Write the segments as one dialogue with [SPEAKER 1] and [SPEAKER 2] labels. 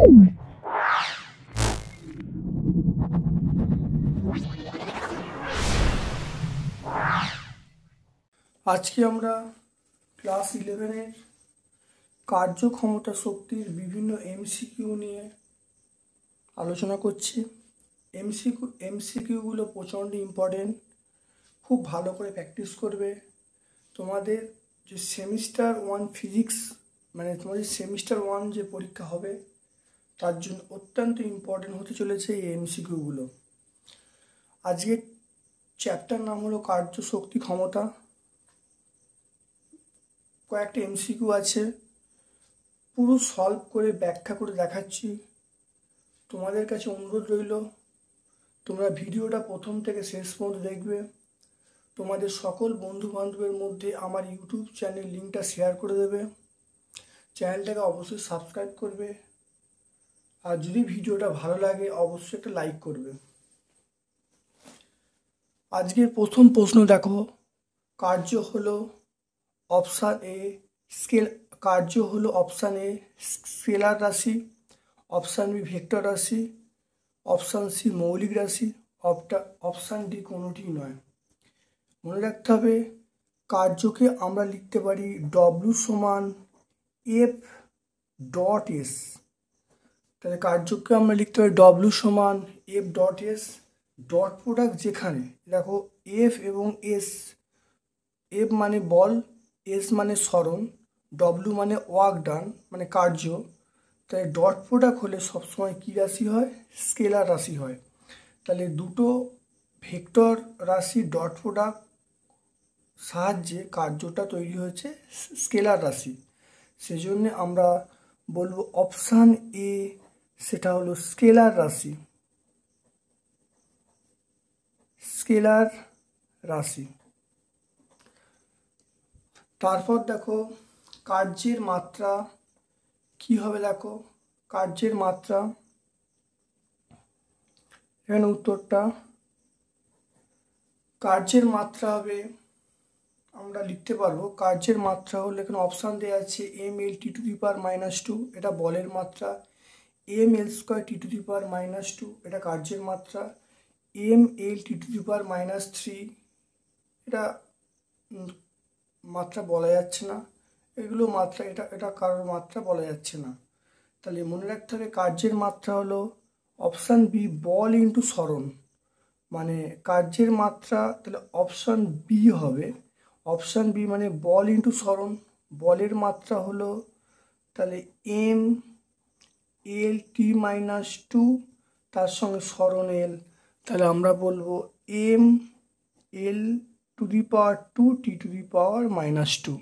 [SPEAKER 1] আজকে আমরা ক্লাস 11-এর কার্যক্ষমতা শক্তির বিভিন্ন এমসিকিউ নিয়ে আলোচনা করছি। এমসিকিউগুলো প্রচণ্ড ইম্পর্টেন্ট, খুব ভালো করে প্র্যাকটিস করবে। তোমাদের যে সেমিস্টার 1 ফিজিক্স, মানে তোমাদের সেমিস্টার 1 যে পরীক্ষা হবে তার জন্য অত্যন্ত ইম্পর্টেন্ট হতে চলেছে এই এমসিকিউগুলো। আজকের চ্যাপ্টার নাম হলো কার্য শক্তি ক্ষমতা। কয়েকটা এমসিকিউ আছে, পুরো সলভ করে ব্যাখ্যা করে দেখাচ্ছি। তোমাদের কাছে অনুরোধ রইল, তোমরা ভিডিওটা প্রথম থেকে শেষ পর্যন্ত দেখবে। তোমাদের সকল বন্ধু বান্ধবের মধ্যে আমার ইউটিউব চ্যানেল লিঙ্কটা শেয়ার করে দেবে। চ্যানেলটাকে অবশ্যই সাবস্ক্রাইব করবে, আর যদি ভিডিওটা ভালো লাগে অবশ্যই একটা লাইক করবে। আজকের প্রথম প্রশ্ন দেখো, কার্য হলো অপশান এ স্কেলার রাশি, অপশান বি ভেক্টর রাশি, অপশান সি মৌলিক রাশি, অপশান ডি কোনোটি নয়। মনে রাখতে হবে কার্যকে আমরা লিখতে পারি ডব্লিউ সমান এফ ডট এস। তাহলে কার্যকে আমরা লিখতে পারি ডব্লিউ সমান F dot S. Dot product যেখানে দেখো এফ এবং এস, এফ মানে বল, এস মানে সরণ, ডব্লিউ মানে ওয়ার্ক ডান মানে কার্য। তাই ডট প্রোডাক্ট হলে সবসময় কী রাশি হয়? স্কেলার রাশি হয়। তাহলে দুটো ভেক্টর রাশি ডট প্রোডাক্ট সাহায্যে কার্যটা তৈরি হয়েছে স্কেলার রাশি। সেজন্য আমরা বলবো অপশান এ, সেটা হলো স্কেলার রাশি। স্কেলার রাশি। তারপর দেখো কার্যের মাত্রা কি হবে। দেখো কার্যের মাত্রা, এখানে উত্তরটা কার্যের মাত্রা হবে, আমরা লিখতে পারবো কার্যের মাত্রা হলো, এখানে অপশান দেওয়া আছে M L T to the power -2, এটা বলের মাত্রা। M L square T to the power -2, এটা কার্যের মাত্রা। M L T to the পাওয়ার -3, এটা মাত্রা বলা যাচ্ছে না। এগুলো মাত্রা, এটা কারোর মাত্রা বলা যাচ্ছে না। তাহলে মনে রাখতে হবে কার্যের মাত্রা হলো অপশান বি বল ইন্টু সরণ, মানে কার্যের মাত্রা তাহলে অপশান বি হবে। অপশান বি মানে বল ইন্টু সরণ। বলের মাত্রা হলো তাহলে এম এল টি -2, তার সঙ্গে সরণ এল, তাহলে আমরা বলবো M L to the power 2 T to the power -2,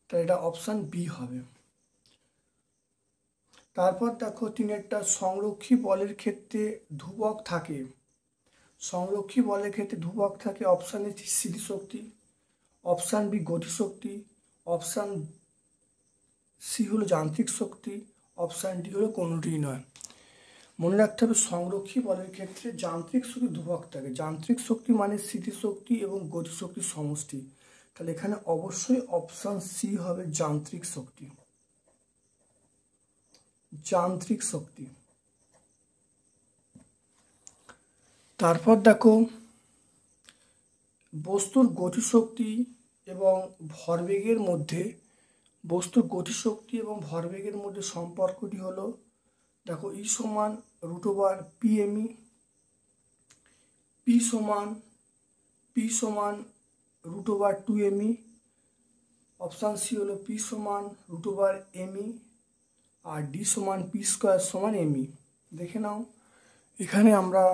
[SPEAKER 1] তাহলে এটা অপশান বি হবে। তারপর দেখো তিনেরটা সংরক্ষী বলের ক্ষেত্রে ধ্রুবক থাকে। সংরক্ষী বলের ক্ষেত্রে ধ্রুবক থাকে অপশান এ স্থিতিশক্তি, অপশান বি গতিশক্তি, অপশান সি হলো যান্ত্রিক শক্তি, অপশান ডি হলো কোনোটি নয়। মনে রাখতে হবে সংরক্ষী বলের ক্ষেত্রে যান্ত্রিক শক্তি ধ্রুবক থাকে। যান্ত্রিক শক্তি মানে স্থিতিশক্তি এবং গতিশক্তির সমষ্টি। তাহলে এখানে অবশ্যই অপশান সি হবে যান্ত্রিক শক্তি। যান্ত্রিক শক্তি। তারপর দেখো বস্তুর গতিশক্তি এবং ভরবেগের মধ্যে, বস্তুর গতিশক্তি এবং ভরবেগের মধ্যে সম্পর্কটি হলো, দেখো ই সমান √p/m/e, পি সমান √2m/e, অপশান সি হলো পি সমান √m/e, আর ডি সমান p²/m/e। দেখে নাও এখানে আমরা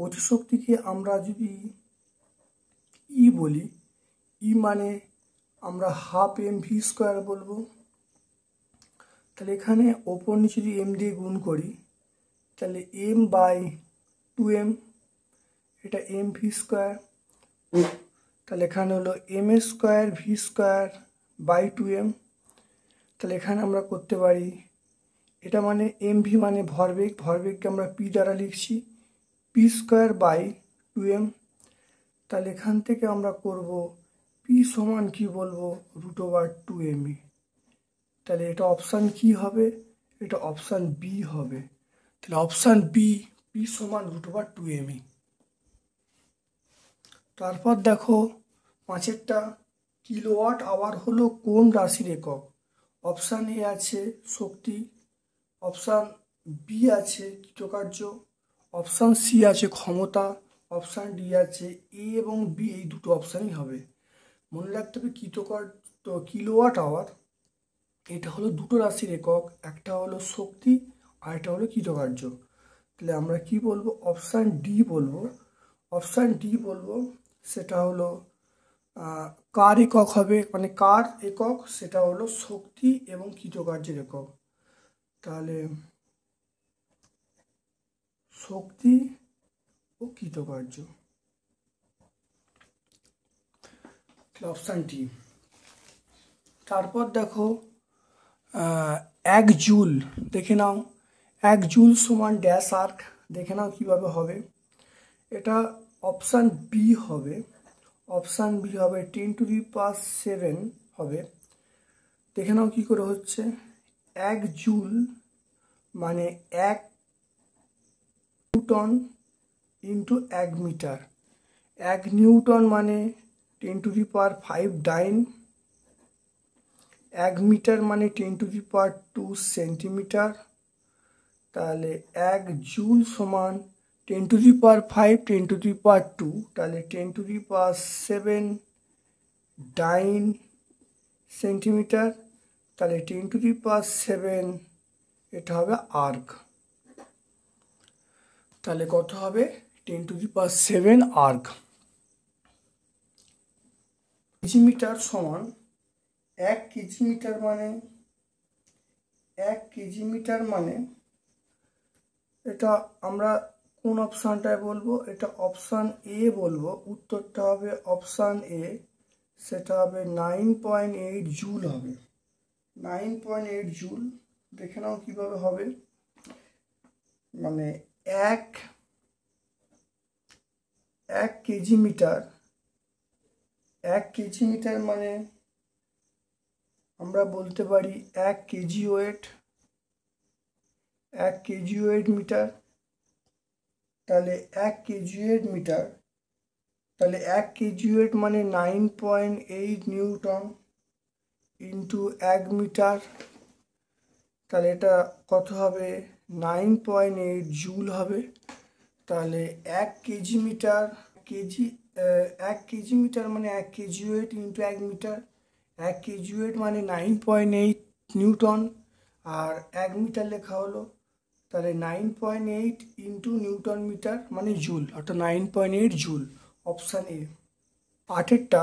[SPEAKER 1] গতিশক্তিকে আমরা যদি ই বলি, ই মানে আমরা ½ mv² বলবো। তাহলে এখানে ওপর নিচে যদি এম দিয়ে গুণ করি তাহলে m/2m, এটা mv², তাহলে এখানে হলো m²v²/2m। তাহলে এখানে আমরা করতে পারি, এটা মানে mv মানে ভরবেগ, ভরবেগকে আমরা p দ্বারা লিখছি, p²/2m। তাহলে এখান থেকে আমরা করব p সমান কি বলবো √2m। তাহলে এটা অপশান কি হবে? এটা অপশান বি হবে। তাহলে অপশান বি, পি সমান √2mE। তারপর দেখো 5এরটা, কিলোওয়াট আওয়ার হলো কোন রাশির একক? অপশান এ আছে শক্তি, অপশান বি আছে কৃতকার্য, অপশান সি আছে ক্ষমতা, অপশান ডি আছে এ এবং বি, এই দুটো অপশানই হবে। মনে রাখতে হবে কিলোওয়াট আওয়ার এটা হলো দুটো রাশির একক, একটা হলো শক্তি আর একটা হলো কৃতকার্য। তাহলে আমরা কি বলবো? অপশান ডি বলবো। অপশান ডি বলবো, সেটা হলো কার একক হবে, মানে কার একক, সেটা হলো শক্তি এবং কৃতকার্যের একক। তাহলে শক্তি ও কৃতকার্য, অপশান ডি। তারপর দেখো 1 জুল, দেখে নাও 1 জুল সমান ড্যাশ আর্ক, দেখে নাও কিভাবে হবে। এটা অপশান বি হবে। অপশান বি হবে 10⁻7 হবে। দেখে নাও কি করে হচ্ছে। 1 জুল মানে 1 নিউটন ইন্টু 1 মিটার। 1 নিউটন মানে 10⁵ ডাইন। 1 মিটার মানে 10⁻2 সেন্টিমিটার। তাহলে 1 জুল সমান 10⁵ 10⁻2, তাহলে 10⁻7 ডাইন সেন্টিমিটার। তাহলে 10⁻7 এটা হবে আর্ক। তাহলে কত হবে? 10⁻7 আর্ক। কেজিমিটার সমান 1 কেজিমিটার মানে 1 কেজিমিটার মানে এটা আমরা কোন অপশানটায় বলবো? এটা অপশান এ বলবো। উত্তরটা হবে অপশান এ, সেটা হবে 9.8 জুল হবে। 9.8 জুল। দেখে নাও কিভাবে হবে। মানে 1 কেজিমিটার, 1 কেজিমিটার মানে আমরা বলতে পারি 1 kg weight, 1 kg weight meter. তাহলে 1 কেজি ওয়েট মিটার, তাহলে 1 কেজি ওয়েট মানে 9.8 নিউটন ইন্টু 1 মিটার। তাহলে এটা কত হবে? 9.8 জুল হবে। তাহলে 1 কেজি মিটার, 1 কেজি মিটার মানে 1 kg weight into 1 meter. 1 kg weight মানে 9.8 নিউটন, আর 1 মিটার লেখা হলো। তাহলে 9.8 ইন্টু নিউটন মিটার মানে জুল, অর্থাৎ 9.8 জুল। Option A. 8এরটা,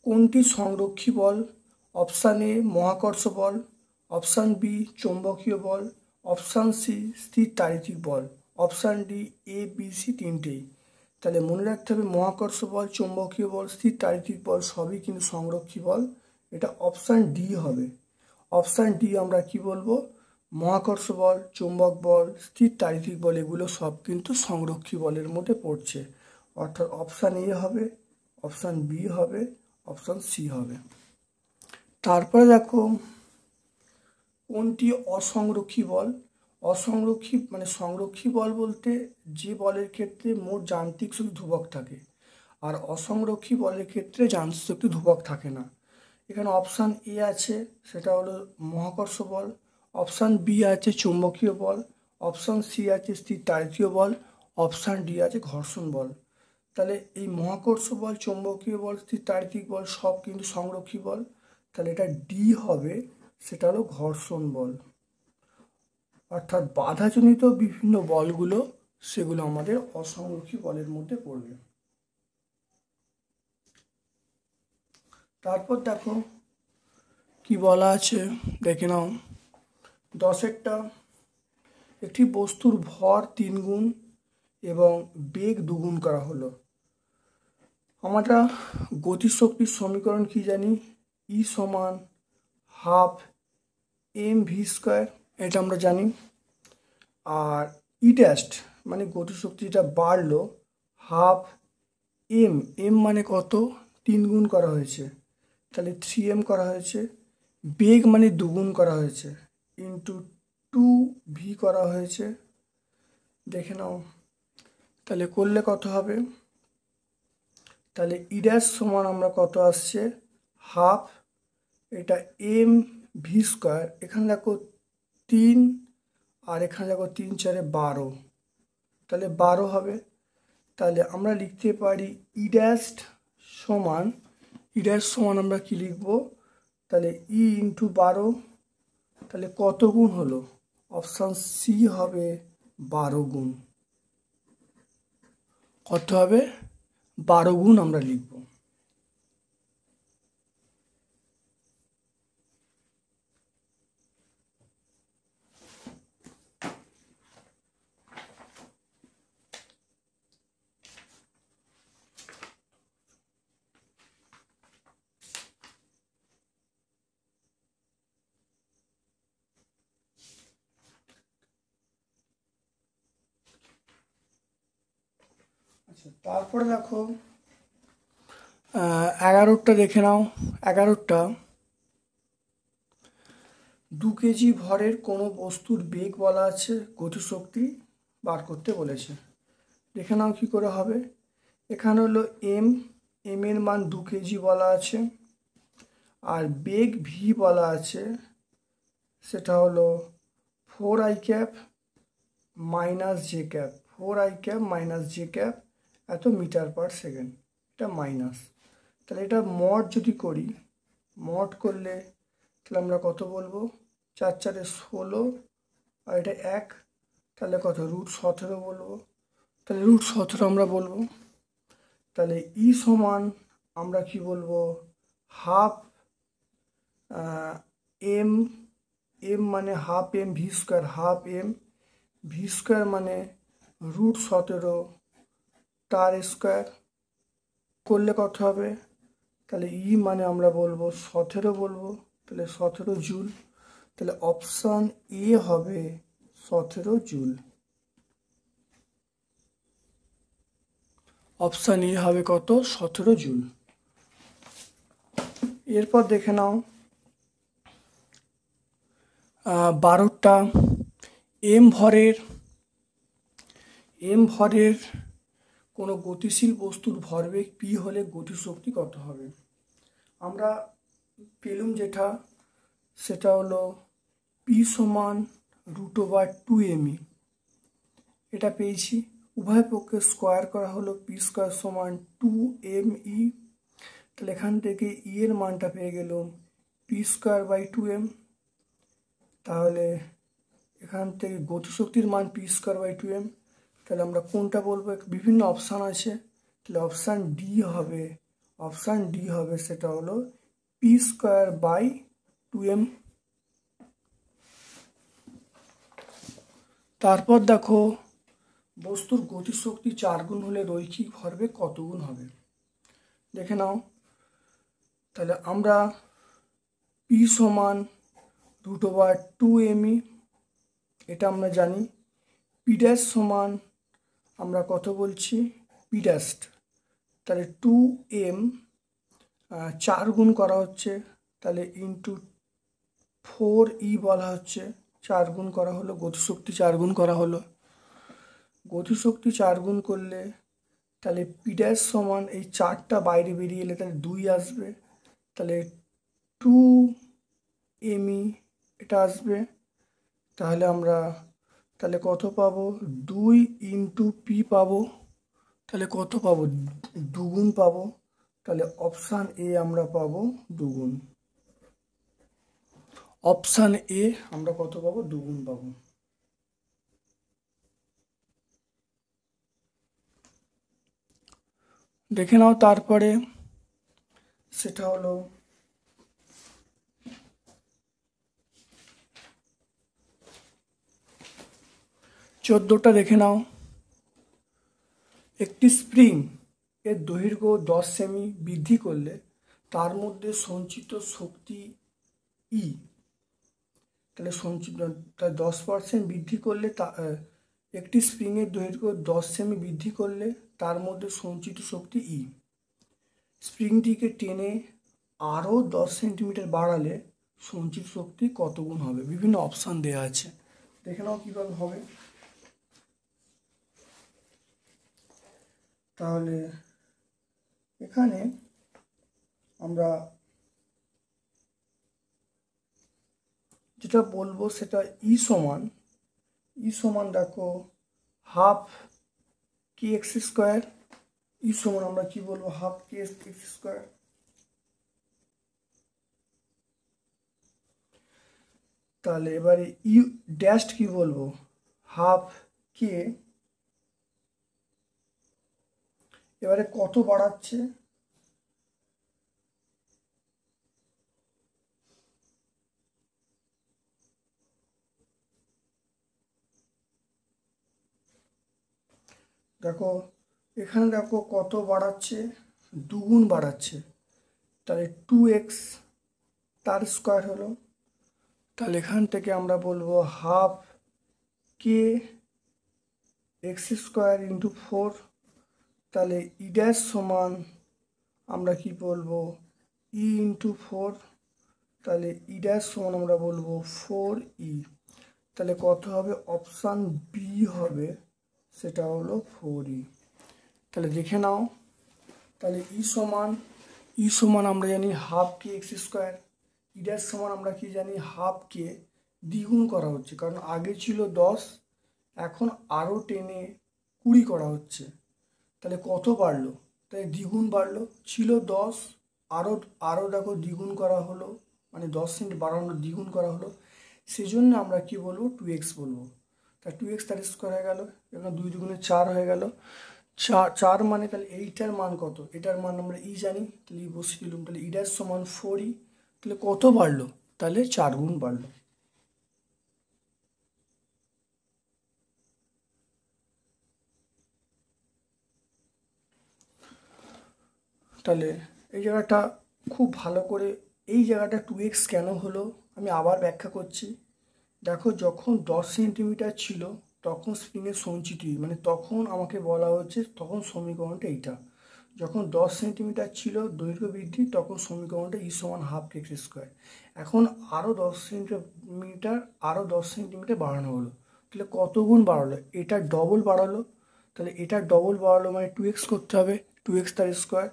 [SPEAKER 1] কোনটি সংরক্ষী বল? অপশান এ মহাকর্ষ বল, অপশান বি চৌম্বকীয় বল, অপশান সি স্থির তাড়িতিক বল, option D A B C তিনটেই। তাহলে মনে রাখতে হবে মহাকর্ষ বল, চৌম্বকীয় বল, স্থির তাড়িতিক বল সবই কিন্তু সংরক্ষী বল। এটা অপশান ডি হবে। অপশান ডি আমরা কি বলবো? মহাকর্ষ বল, চৌম্বক বল, স্থির তাড়িতিক বল এগুলো সব কিন্তু সংরক্ষী বলের মধ্যে পড়ছে। অর্থাৎ অপশান এ হবে, অপশান বি হবে, অপশান সি হবে। তারপরে দেখো কোনটি অসংরক্ষী বল? অসংরক্ষী মানে সংরক্ষী বল বলতে যে বলের ক্ষেত্রে মোট যান্ত্রিক শক্তি ধ্রুবক থাকে, আর অসংরক্ষী বলের ক্ষেত্রে যান্ত্রিক শক্তি ধ্রুবক থাকে না। এখানে অপশান এ আছে, সেটা হলো মহাকর্ষ বল, অপশান বি আছে চৌম্বকীয় বল, অপশান সি আছে স্থির তাড়িতীয় বল, অপশান ডি আছে ঘর্ষণ বল। তাহলে এই মহাকর্ষ বল, চৌম্বকীয় বল, স্থির তাড়িতিক বল সব কিন্তু সংরক্ষী বল। তাহলে এটা ডি হবে, সেটা হলো ঘর্ষণ বল। অর্থাৎ বাধাজনিত বিভিন্ন বলগুলো সেগুলো আমাদের অসংরক্ষী বলের মধ্যে পড়বে। তারপর দেখো কি বলা আছে, দেখে নাও। 10এরটা, একটি বস্তুর ভর 3 গুণ এবং বেগ 2 গুণ করা হলো। আমরা গতিশক্তির সমীকরণ কি জানি? ই সমান হাফ mv², এটা আমরা জানি। আর ই ড্যাস্ট মানে গতিশক্তিটা বাড়লো হাফ এম মানে কত? 3 গুণ করা হয়েছে, তাহলে 3m করা হয়েছে। বেগ মানে 2 গুণ করা হয়েছে ইন্টু 2v করা হয়েছে, দেখে নাও। তাহলে করলে কত হবে, তাহলে ই ড্যাশ সমান আমরা কত আসছে হাফ, এটা এম ভি স্কোয়ার, এখানে দেখো 3 আর এখানে দেখো 3 4 12, তাহলে 12 হবে। তাহলে আমরা লিখতে পারি ই ড্যাশ সমান আমরা কি লিখবো, তাহলে ই ইন্টু 12, তাহলে কত গুণ হলো, অপশান সি হবে 12 গুণ। কত হবে, 12 গুণ আমরা লিখব। আচ্ছা, তারপরে দেখো 11টা দেখে নাও। 11টা 2 কেজি ভরের কোনো বস্তুর বেগ বলা আছে, গতিশক্তি বার করতে বলেছে। দেখে নাও কি করে হবে। এখানে হলো এম এর মান 2 কেজি বলা আছে, আর বেগ ভি বলা আছে, সেটা হলো 4i cap minus J cap, 4i cap minus J cap এত মিটার পার সেকেন্ড, এটা মাইনাস। তাহলে এটা মড যদি করি, মড করলে তাহলে আমরা কত বলবো, 4 4 16, আর এটা 1, তাহলে কত √17 বলবো। তাহলে √17 আমরা বলবো। তাহলে ই সমান আমরা কি বলবো, হাফ এম মানে half M V square, half M V square মানে √17 তার স্কোয়ার, করলে কত হবে, তাহলে ই মানে আমরা বলবো 17 বলবো, তাহলে 17 জুল। তাহলে অপশান এ হবে 17 জুল। অপশান এ হবে কত, 17 জুল। এরপর দেখে নাও 12টা এম ভরের কোনো গতিশীল বস্তুর ভরবেগ পি হলে গতিশক্তি কত হবে। আমরা পেলুম যেটা, সেটা হলো পি সমান √2mE, এটা পেয়েছি। উভয় পক্ষে স্কোয়ার করা হলো, পি স্কোয়ার সমান 2mE। তাহলে এখান থেকে ই এর মানটা পেয়ে গেলাম পি স্কোয়ার বাই 2m। তাহলে এখান থেকে গতিশক্তির মান পি স্কোয়ার বাই 2m। তাহলে আমরা কোনটা বলবো, বিভিন্ন অপশান আছে, তাহলে অপশান ডি হবে সেটা হলো পি স্কোয়ার বাই 2m। তারপর দেখো বস্তুর গতিশক্তি 4 গুণ হলে রৈখিক ভরবেগ কত গুণ হবে, দেখে নাও। তাহলে আমরা পি সমান √2mE, এটা আমরা জানি। পি ড্যাশ সমান আমরা কত বলছি, পি ড্যাশ, তাহলে 2m 4 গুণ করা হচ্ছে, তাহলে ইন্টু 4e বলা হচ্ছে, 4 গুণ করা হলো, গতিশক্তি 4 গুণ করা হলো। গতিশক্তি 4 গুণ করলে তাহলে পি ড্যাশ সমান এই 4টা বাইরে বেরিয়ে এলে তাহলে 2 আসবে, তাহলে 2mE এটা আসবে। তাহলে আমরা তাহলে কত পাবো, 2 ইন্টু পি পাবো, তাহলে কত পাবো, 2 গুণ পাবো। তাহলে অপশান এ আমরা পাবো 2 গুণ। অপশান এ আমরা কত পাবো, 2 গুণ পাবো। দেখে নাও তারপরে সেটা হলো 14টা দেখে নাও। একটি স্প্রিং এর দৈর্ঘ্য 10 সেমি বৃদ্ধি করলে তার মধ্যে সঞ্চিত শক্তি ই, তাহলে সঞ্চিত 10% বৃদ্ধি করলে একটি স্প্রিংয়ের দৈর্ঘ্য 10 সেমি বৃদ্ধি করলে তার মধ্যে সঞ্চিত শক্তি ই। স্প্রিংটিকে টেনে আরও 10 সেন্টিমিটার বাড়ালে সঞ্চিত শক্তি কত গুণ হবে, বিভিন্ন অপশান দেওয়া আছে। দেখে নাও কীভাবে হবে। তাহলে এখানে আমরা যেটা বলবো সেটা ই সমান দেখো হাফ কে এক্স স্কোয়ার। ই সমান আমরা কি বলবো, হাফ কে এক্স স্কোয়ার। তাহলে এবারে ইউ ড্যাশ কি বলবো, হাফ কে, এবারে কত বাড়াচ্ছে, দেখো এখানে দেখো কত বাড়াচ্ছে, দুগুণ বাড়াচ্ছে। তাহলে 2x তার স্কোয়ার হলো। তাহলে এখান থেকে আমরা বলবো হাফ কে এক্স স্কোয়ার ইন্টু 4। তাহলে ই ড্যাশ সমান আমরা কি বলবো, ই ইন্টু 4। তাহলে ই ড্যাশ সমান আমরা বলবো 4e। তাহলে কত হবে, অপশান বি হবে, সেটা হলো 4e। তাহলে দেখে নাও। তাহলে ই সমান আমরা জানি হাফ কে এক্স স্কোয়ার। ই ড্যাশ সমান আমরা কি জানি, হাফ কে দ্বিগুণ করা হচ্ছে, কারণ আগে ছিল 10, এখন আরও টেনে 20 করা হচ্ছে। তাহলে কত বাড়লো, তাই দ্বিগুণ বাড়লো, ছিল 10, আরও দেখো দ্বিগুণ করা হলো, মানে 10 সেন্ট বাড়ানো দ্বিগুণ করা হলো। সেই জন্য আমরা কি বলবো, 2x বলবো। তা 2x তার স্কোয়ার হয়ে গেল, এখানে 2 দুগুণে 4 হয়ে গেল। 4 মানে তাহলে এইটার মান কত, এটার মান আমরা ই জানি, তাহলে ই বসিয়ে দিলাম। তাহলে ই ড্যাশ সমান 4e। তাহলে কত বাড়লো, তাহলে 4 গুণ বাড়লো। তাহলে এই জায়গাটা খুব ভালো করে, এই জায়গাটা 2x কেন হলো আমি আবার ব্যাখ্যা করছি। দেখো যখন 10 সেন্টিমিটার ছিল তখন স্প্রিংয়ের সঞ্চিতি, মানে তখন আমাকে বলা হচ্ছে, তখন সমীকরণটা এইটা। যখন 10 সেন্টিমিটার ছিল দৈর্ঘ্য বৃদ্ধি, তখন সমীকরণটা ই সমান হাফ কে এক্স স্কোয়ার। এখন আরও 10 সেন্টিমিটার বাড়ানো হলো, তাহলে কত গুণ বাড়ালো, এটা ডবল বাড়ালো। তাহলে এটা ডবল বাড়ালো মানে 2x করতে হবে, 2x তার স্কোয়ার।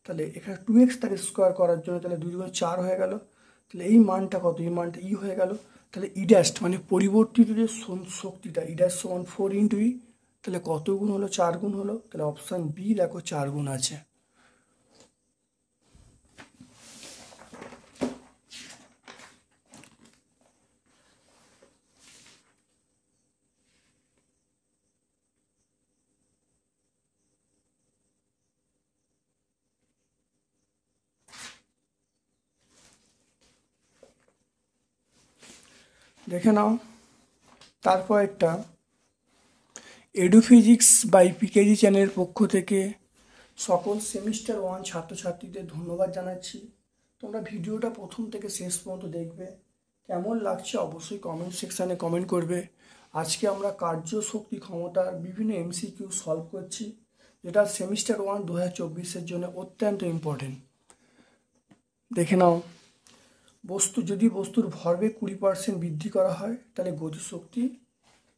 [SPEAKER 1] তাহলে এখানে 2x তার স্কোয়ার করার জন্য তাহলে 2 দুগুণ 4 হয়ে গেল। তাহলে এই মানটা কত, এই মানটা ই হয়ে গেল। তাহলে ই ড্যাশ মানে পরিবর্তিত যে শক্তিটা, ই ড্যাশ সমান 4 ইন্টু ই। তাহলে কত গুণ হলো, 4 গুণ হলো। তাহলে অপশান বি দেখো 4 গুণ আছে। দেখে নাও তারপর একটা এডুফিজিক্স বাই পিকেজি চ্যানেলের পক্ষ থেকে সকল সেমিস্টার 1 ছাত্রছাত্রীদের ধন্যবাদ জানাচ্ছি। তোমরা ভিডিওটা প্রথম থেকে শেষ পর্যন্ত দেখবে, কেমন লাগছে অবশ্যই কমেন্ট সেকশানে কমেন্ট করবে। আজকে আমরা কার্য শক্তি ক্ষমতার বিভিন্ন এমসিকিউ সলভ করছি, যেটা সেমিস্টার 1 2024-এর জন্য অত্যন্ত ইম্পর্টেন্ট। দেখে নাও, যদি বস্তুর ভরবেগ 20% বৃদ্ধি করা হয় তাহলে গতিশক্তি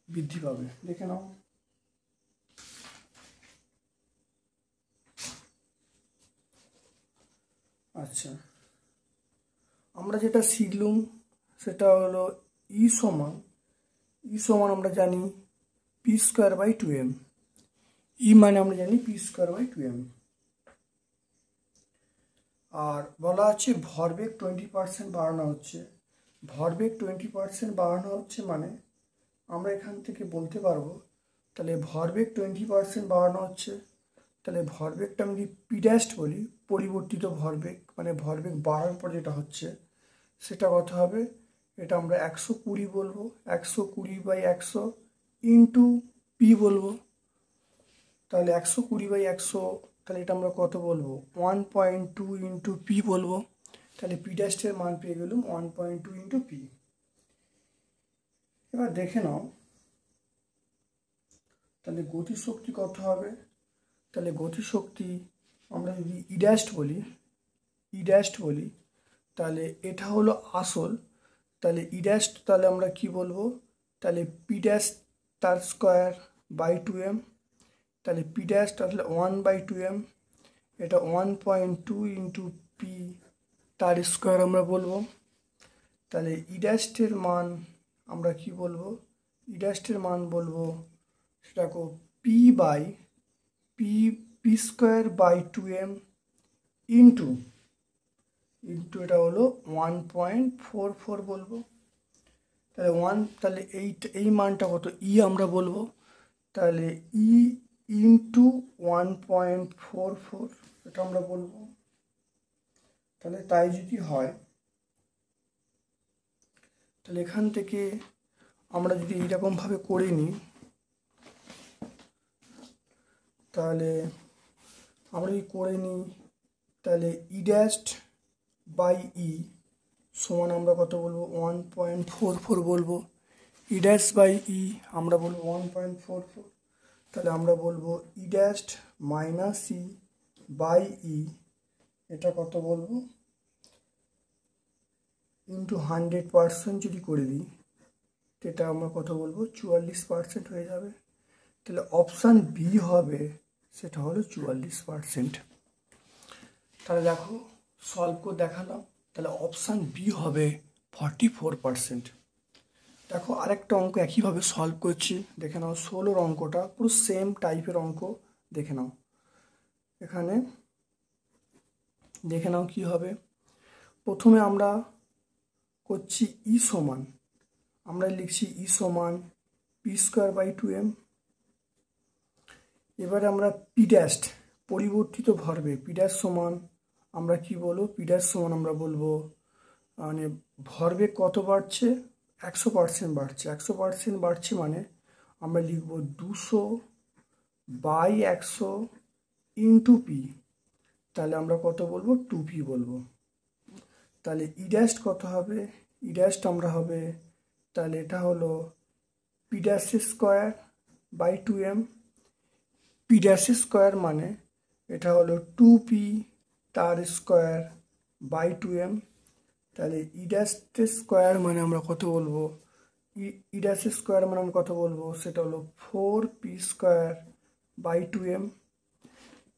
[SPEAKER 1] বৃদ্ধি পাবে। দেখে নাও, আচ্ছা আমরা যেটা শিখলুম সেটা হলো ই সমান আমরা জানি পি স্কোয়ার বাই 2m। ই মানে আমরা জানি পি স্কোয়ার বাই 2m। আর বলা আছে ভরবেগ 20% বাড়ানো হচ্ছে। ভরবেগ 20% বাড়ানো হচ্ছে মানে আমরা এখান থেকে বলতে পারবো, তাহলে ভরবেগ 20% বাড়ানো হচ্ছে, তাহলে ভরবেগটা আমি যদি পি ড্যাশ বলি, পরিবর্তিত ভরবেগ মানে ভরবেগ বাড়ানোর পর যেটা হচ্ছে সেটা কত হবে, এটা আমরা 120 বলবো, 120/100 ইন্টু পি বলবো। তাহলে 120/100, তাহলে এটা আমরা কত বলবো, 1.2 ইন্টু পি বলবো। তাহলে পি ড্যাশের মান পেয়ে গেলাম 1.2 ইন্টু পি। এবার দেখে নাও তাহলে গতিশক্তি কত হবে। তাহলে গতিশক্তি আমরা যদি ই ড্যাশ বলি তাহলে এটা হলো আসল। তাহলে ই ড্যাশ তাহলে আমরা কি বলবো, তাহলে পি ড্যাশ তার স্কোয়ার বাই 2m, তাহলে পি ড্যাশ তাহলে 1/2m, এটা 1.2 ইন্টু পি তার স্কোয়ার আমরা বলবো। তাহলে ই ড্যাশের মান আমরা কি বলবো, ই ড্যাশের মান বলবো সেটাকে P by P square by 2m into এটা হলো 1.44 বলবো। তাহলে তাহলে এই মানটা কত, ই আমরা বলবো, তাহলে ই ইন্টু 1.44 এটা আমরা বলবো। তাহলে তাই যদি হয় তাহলে এখান থেকে আমরা যদি এইরকমভাবে করে নিই, তাহলে আমরা যদি করে নিই তাহলে ই ড্যাশ বাই ই সমান আমরা কত বলবো 1.44 বলবো। ই ড্যাশ বাই ই আমরা বলবো 1.44, তাহলে আমরা বলবো E dash minus E by E এটা কত বলবো ইন্টু 100% যদি করে দিই এটা আমরা কত বলবো 44% হয়ে যাবে। তাহলে অপশান বি হবে সেটা হলো 44%। তাহলে দেখো সলভ করে দেখালাম, তাহলে অপশান বি হবে 44%। দেখো আরেকটা অঙ্ক একইভাবে সলভ করছি, দেখে নাও 16 অঙ্কটা পুরো সেম টাইপের অঙ্ক দেখে নাও। এখানে দেখে নাও কি হবে, প্রথমে আমরা করছি ই সমান, আমরা লিখছি ই সমান পি স্কোয়ার বাই 2m। এবারে আমরা পি ড্যাশ পরিবর্তিত ভরবে পি ড্যাশ সমান আমরা কি বলবো, পি ড্যাশ সমান আমরা বলবো মানে ভরবেগ কত বাড়ছে 100% বাড়ছে, 100% বাড়ছে মানে আমরা লিখব 200/100 ইন্টু পি, তাহলে আমরা কত বলবো 2p বলবো। তাহলে ই ড্যাশ কত হবে, ই ড্যাশটা আমরা হবে তাহলে এটা হলো P dash square by 2m, P dash square মানে এটা হলো 2p তার স্কোয়ার বাই 2m। তাহলে ই ড্যাশ স্কোয়ার মানে আমরা কত বলবো, ই ড্যাশ স্কোয়ার মানে আমরা কত বলবো সেটা হলো 4p স্কোয়ার বাই 2m।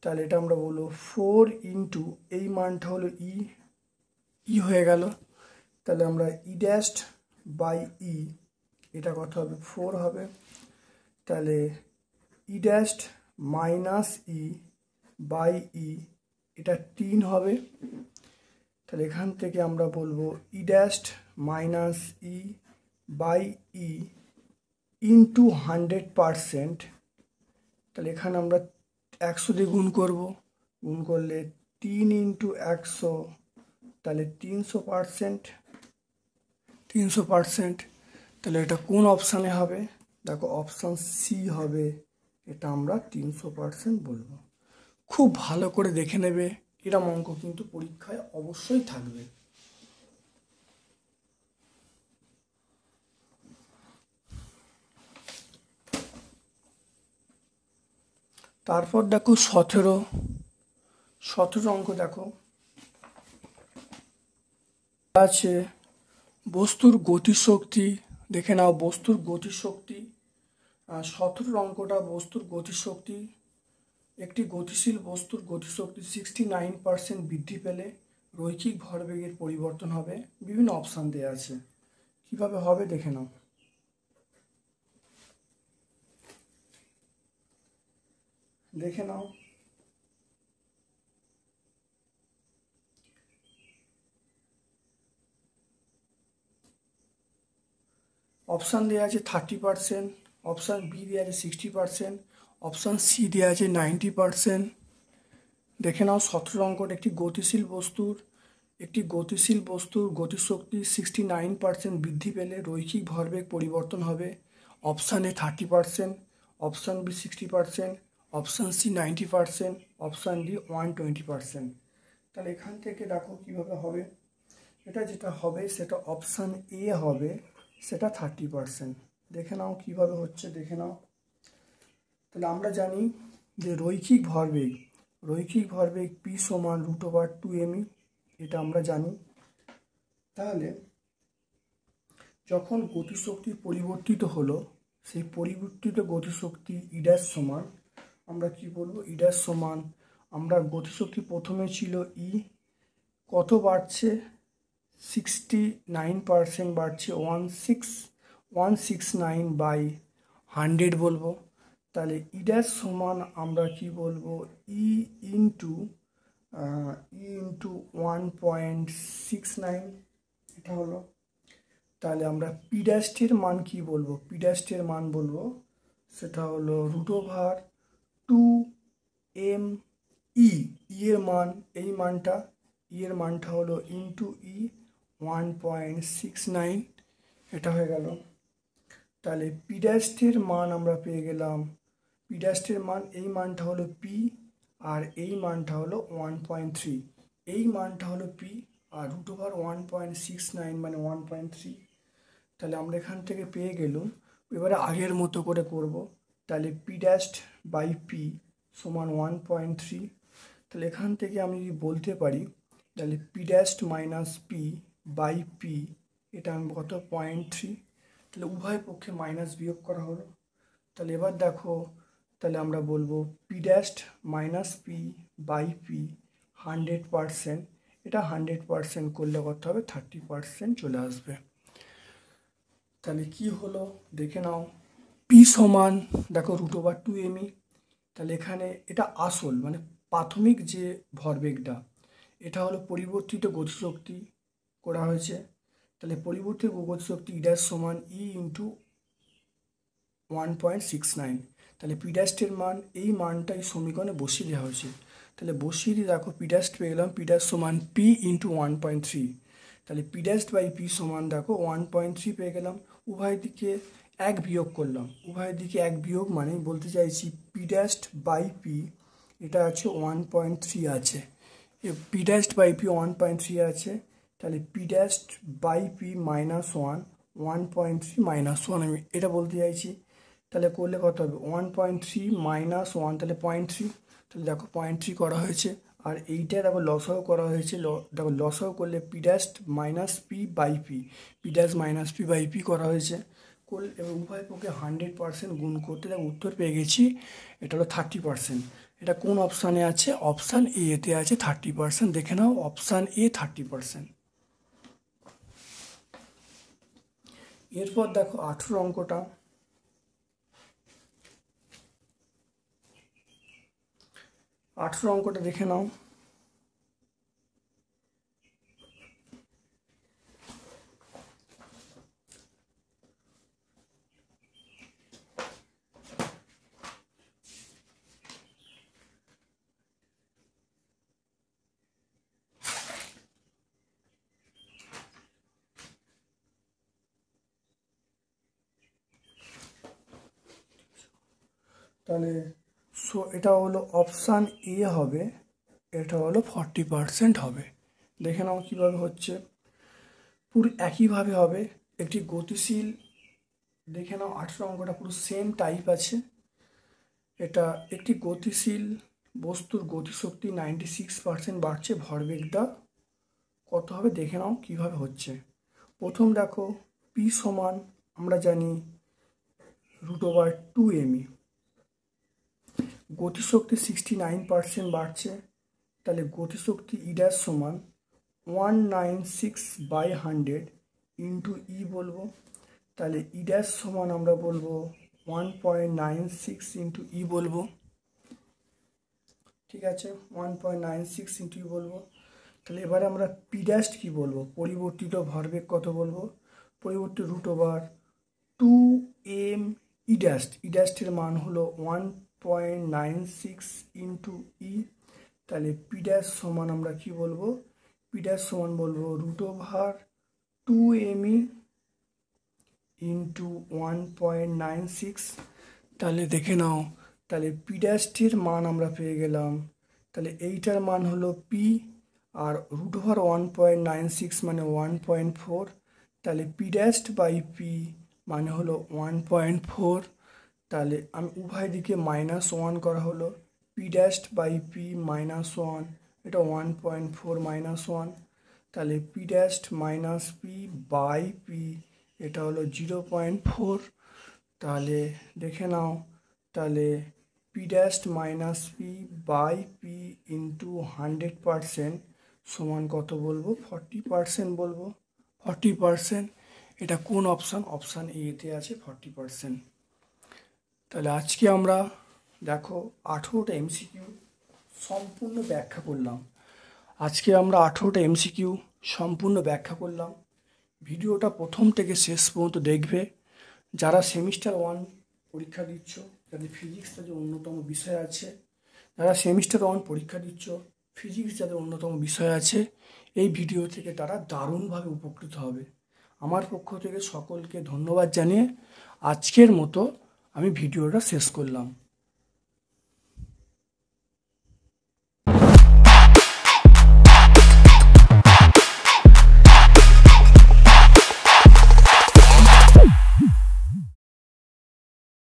[SPEAKER 1] তাহলে এটা আমরা বলবো 4 ইন্টু এই মানটা হলো ই হয়ে গেল, তাহলে আমরা ই ড্যাশ বাই ই এটা কত হবে 4 হবে। তাহলে E dash minus E by E এটা 3 হবে। তাহলে এখান থেকে আমরা বলবো E dash minus E by E into 100%। তাহলে এখানে আমরা 100 দিয়ে গুণ করবো, গুণ করলে 3 ইন্টু 100 তাহলে 300%, 300%। তাহলে এটা কোন অপশানে হবে, দেখো অপশান সি হবে, এটা আমরা 300% বলবো। খুব ভালো করে দেখে নেবে, এরম অঙ্ক কিন্তু পরীক্ষায় অবশ্যই থাকবে। তারপর দেখো 17 অঙ্ক দেখো আছে বস্তুর গতিশক্তি, দেখে নাও বস্তুর গতিশক্তি। 17 অঙ্কটা বস্তুর গতিশক্তি, একটি গতিশীল বস্তুর গতিশক্তি 69% বৃদ্ধি পেলে রৈখিক ভরবেগের পরিবর্তন হবে। বিভিন্ন অপশান দেওয়া আছে, কিভাবে হবে দেখে নাও। দেখে নাও অপশান দেওয়া আছে 30%, অপশান বি দেওয়া আছে 60%, অপশান সি দেওয়া আছে 90%। দেখে নাও 17 অঙ্কটা একটি গতিশীল বস্তুর গতিশক্তি 69% বৃদ্ধি পেলে রৈখিক ভরবেগ পরিবর্তন হবে। Option A 30%, option B 60%, option C 90%, option D 120%। তাহলে এখান থেকে দেখো কিভাবে হবে, এটা যেটা হবে সেটা অপশান এ হবে, সেটা 30%। দেখে নাও কিভাবে হচ্ছে দেখে নাও। তাহলে আমরা জানি যে রৈখিক ভরবেগ পি সমান √2mE, এটা আমরা জানি। তাহলে যখন গতিশক্তি পরিবর্তিত হলো, সেই পরিবর্তিত গতিশক্তি ই ড্যাশ সমান আমরা কি বলবো, ই ড্যাশ সমান আমরা গতিশক্তি প্রথমে ছিল ই, কত বাড়ছে 69% বাড়ছে, 1669/100 বলবো। তাহলে ই ড্যাশ সমান আমরা কি বলবো, ই ইন্টু 1.69, এটা হলো। তাহলে আমরা পি ড্যাশটির মান কি বলবো, পি ড্যাশটির মান বলবো সেটা হলো √2m ই, এর মান, এই মানটা ই এর মানটা হলো ইন্টু ই 1.69, এটা হয়ে গেল। তাহলে পি ড্যাশটির মান আমরা পেয়ে গেলাম, পি ড্যাশটির মান, এই মানটা হলো পি আর এই মানটা হলো 1.3, এই মানটা হলো পি আর √1.69 মানে 1.3। তাহলে আমরা এখান থেকে পেয়ে গেলাম। এবারে আগের মতো করে করব। তাহলে পি ড্যাশ বাই পি সমান 1.3। তাহলে এখান থেকে আমি যদি বলতে পারি, তাহলে P dash minus P by P, এটা আমি কত 0.3। তাহলে উভয় পক্ষে মাইনাস বিয়োগ করা হলো। তাহলে এবার দেখো, তাহলে আমরা বলবো P dash minus P by P 100%, এটা 100% করলে কত হবে, 30% চলে আসবে। তাহলে কি হলো দেখে নাও, পি সমান দেখো √2m। তাহলে এখানে এটা আসল মানে প্রাথমিক যে ভরবেগটা, এটা হলো পরিবর্তিত গতিশক্তি করা হয়েছে। তাহলে পরিবর্তিত গতিশক্তি ই ড্যাশ সমান ই ইন্টু 1.69। তাহলে পি ড্যাশের মান, এই মানটা এই সমীকরণে বসিয়ে দেওয়া হয়েছে। তাহলে বসিয়ে দিয়ে দেখো পি ড্যাশ পেয়ে গেলাম, পি ড্যাশ সমান পি ইন্টু 1.3। তাহলে পি ড্যাশ বাই পি সমান দেখো 1.3 পেয়ে গেলাম। উভয় দিকে এক বিয়োগ করলাম, উভয় দিকে এক বিয়োগ মানে বলতে চাইছি পি ড্যাশ বাই পি, এটা আছে 1.3 আছে, পি ড্যাশ বাই পি 1.3 আছে। তাহলে P dash by P minus 1.3 minus 1 আমি এটা বলতে চাইছি। তাহলে করলে কত হবে, 1.3 মাইনাস 1, তাহলে 0.3। তাহলে দেখো 0.3 করা হয়েছে। আর এইটা দেখো লসাও করা হয়েছে, দেখো লসাও করলে P dash minus P by P, P dash minus P by P করা হয়েছে। করলে এবার উভয় পক্ষে 100% গুণ করতে দেখো উত্তর পেয়ে গেছি, এটা হলো 30%। এটা কোন অপশানে আছে, অপশান এতে আছে 30%। দেখে নাও অপশান এ 30%। এরপর দেখো 18 অঙ্কটা, 18 অঙ্কটা দেখে নাও। তাহলে এটা হলো অপশান এ হবে, এটা হলো 40% হবে। দেখে নাও কীভাবে হচ্ছে, পুরো একইভাবে হবে। একটি গতিশীল, দেখে নাও 18 অঙ্কটা পুরো সেম টাইপ আছে। এটা একটি গতিশীল বস্তুর গতিশক্তি 96% বাড়ছে, ভরবেগটা কত হবে দেখে নাও কীভাবে হচ্ছে। প্রথম দেখো পি সমান আমরা জানি √2m, গতিশক্তি 69% বাড়ছে। তাহলে গতিশক্তি ই ড্যাশ সমান 196/100 ইন্টু ই বলবো। তাহলে ই ড্যাশ সমান আমরা বলবো 1.96 ইন্টু ই বলবো, ঠিক আছে, 1.96 ইন্টু ই বলবো। তাহলে এবারে আমরা পি ড্যাশ কী বলবো, পরিবর্তিত ভরবেগ কত বলবো, পরিবর্তিত √2m ই ড্যাশ, ই ড্যাশের মান হলো 1.96 ইন্টু ই। তাহলে পি ড্যাশ সমান আমরা কি বলবো, পি ড্যাশ সমান বলবো √2m ইন্টু 1.96। তাহলে দেখে নাও, তাহলে পি ড্যাশটির মান আমরা পেয়ে গেলাম। তাহলে এইটার মান হলো পি আর √1.96 মানে 1.4। তাহলে পি ড্যাশ বাই পি মানে হলো 1.4। তাহলে আমি উভয় দিকে -1 করা হলো, পি ড্যাশ বাই পি -1, এটা 1.4 -1। তাহলে P dash minus P by P এটা হলো 0.4, তাহলে দেখে নাও, তাহলে P dash minus P by P into 100% সমান কত বলবো? 40% বলবো। 40%, এটা কোন অপশান? অপশান এতে আছে 40%। তাহলে আজকে আমরা দেখো 18টা এমসিকিউ সম্পূর্ণ ব্যাখ্যা করলাম। ভিডিওটা প্রথম থেকে শেষ পর্যন্ত দেখবে। যারা সেমিস্টার 1 পরীক্ষা দিচ্ছ, যাদের ফিজিক্স তাদের অন্যতম বিষয় আছে, এই ভিডিও থেকে তারা দারুণভাবে উপকৃত হবে। আমার পক্ষ থেকে সকলকে ধন্যবাদ জানিয়ে আজকের মতো আমি ভিডিওটা শেষ করলাম।